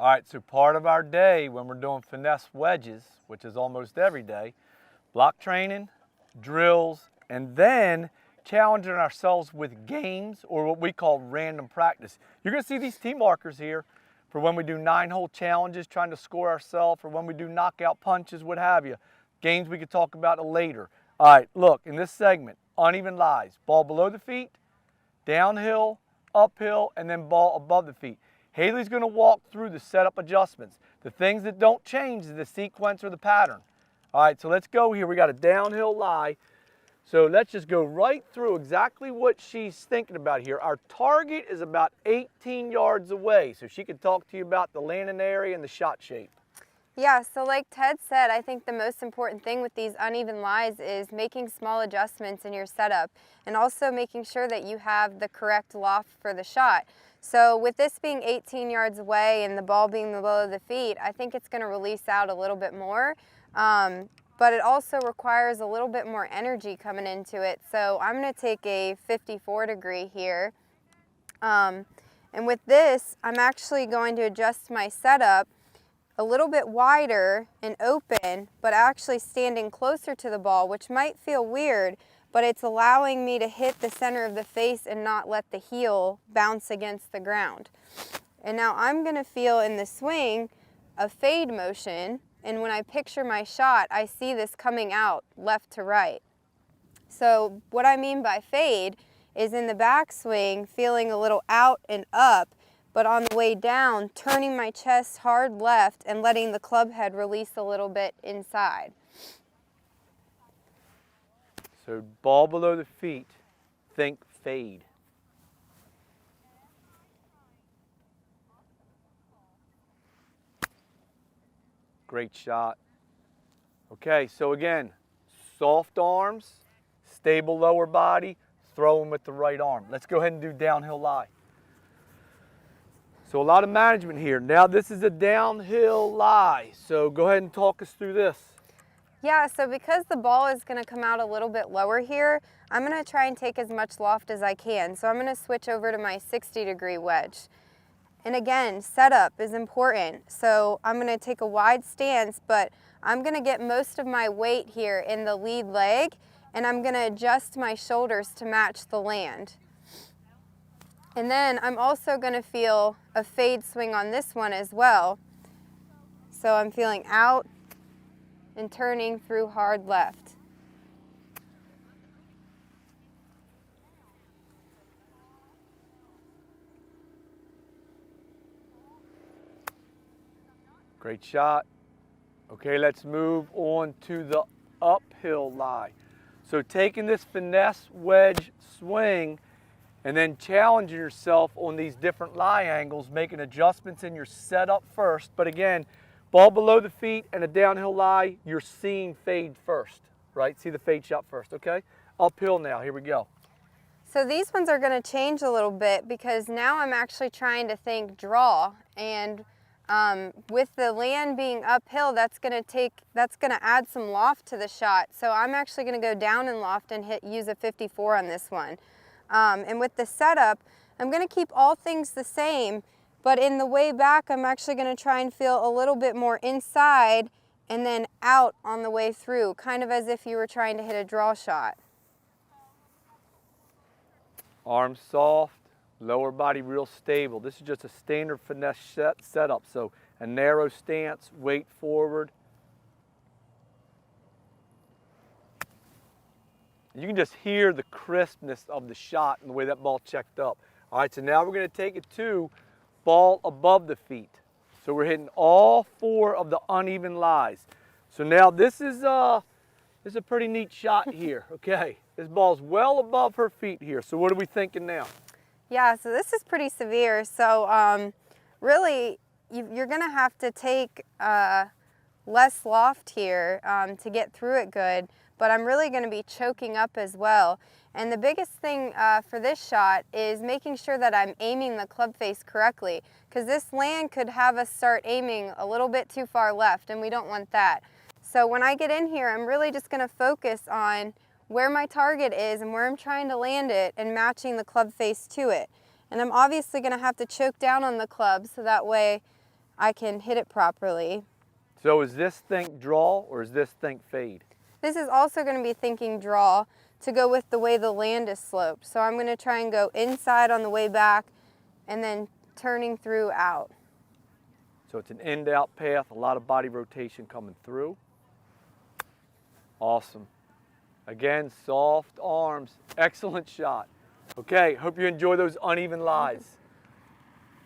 All right, so part of our day when we're doing finesse wedges, which is almost every day, block training, drills, and then challenging ourselves with games or what we call random practice. You're gonna see these tee markers here for when we do 9-hole challenges, trying to score ourselves, or when we do knockout punches, what have you. Games we could talk about later. All right, look, in this segment, uneven lies. Ball below the feet, downhill, uphill, and then ball above the feet. Haylee's gonna walk through the setup adjustments. The things that don't change is the sequence or the pattern. All right, so let's go here. We got a downhill lie. So let's just go right through exactly what she's thinking about here. Our target is about 18 yards away, so she can talk to you about the landing area and the shot shape. Yeah, so like Ted said, I think the most important thing with these uneven lies is making small adjustments in your setup and also making sure that you have the correct loft for the shot. So with this being 18 yards away and the ball being below the feet, I think it's going to release out a little bit more. But it also requires a little bit more energy coming into it. So I'm going to take a 54 degree here. And with this, I'm actually going to adjust my setup a little bit wider and open, but actually standing closer to the ball, which might feel weird, but it's allowing me to hit the center of the face and not let the heel bounce against the ground. And now I'm going to feel in the swing a fade motion, and when I picture my shot, I see this coming out left to right. So what I mean by fade is in the backswing, feeling a little out and up, but on the way down, turning my chest hard left and letting the club head release a little bit inside. So ball below the feet, think fade. Great shot. Okay, so again, soft arms, stable lower body, throw them with the right arm. Let's go ahead and do downhill lie. So a lot of management here. Now this is a downhill lie. So go ahead and talk us through this. Yeah, so because the ball is going to come out a little bit lower here, I'm going to try and take as much loft as I can. So I'm going to switch over to my 60 degree wedge. And again, setup is important. So I'm going to take a wide stance, but I'm going to get most of my weight here in the lead leg, and I'm going to adjust my shoulders to match the land. And then I'm also going to feel a fade swing on this one as well. So I'm feeling out and turning through hard left. Great shot. Okay, let's move on to the uphill lie. So taking this finesse wedge swing and then challenging yourself on these different lie angles, making adjustments in your setup first. But again, ball below the feet and a downhill lie, you're seeing fade first, right? See the fade shot first, okay? Uphill now, here we go. So these ones are going to change a little bit because now I'm actually trying to think draw, and with the land being uphill, that's going to add some loft to the shot. So I'm actually going to go down in loft and use a 54 on this one. And with the setup, I'm going to keep all things the same, but in the way back, I'm actually going to try and feel a little bit more inside and then out on the way through, kind of as if you were trying to hit a draw shot. Arms soft, lower body real stable. This is just a standard finesse setup. So a narrow stance, weight forward. You can just hear the crispness of the shot and the way that ball checked up. All right, so now we're going to take it to ball above the feet. So we're hitting all 4 of the uneven lies. So now this is a pretty neat shot here, okay? This ball's well above her feet here. So what are we thinking now? Yeah, so this is pretty severe. So really, you're going to have to take less loft here to get through it good, but I'm really going to be choking up as well. And the biggest thing for this shot is making sure that I'm aiming the club face correctly, because this land could have us start aiming a little bit too far left, and we don't want that. So when I get in here, I'm really just going to focus on where my target is and where I'm trying to land it and matching the club face to it. And I'm obviously going to have to choke down on the club so that way I can hit it properly. So is this think draw or is this think fade? This is also going to be thinking draw to go with the way the land is sloped. So I'm going to try and go inside on the way back and then turning through out. So it's an in-out path, a lot of body rotation coming through. Awesome. Again, soft arms, excellent shot. Okay, hope you enjoy those uneven lies.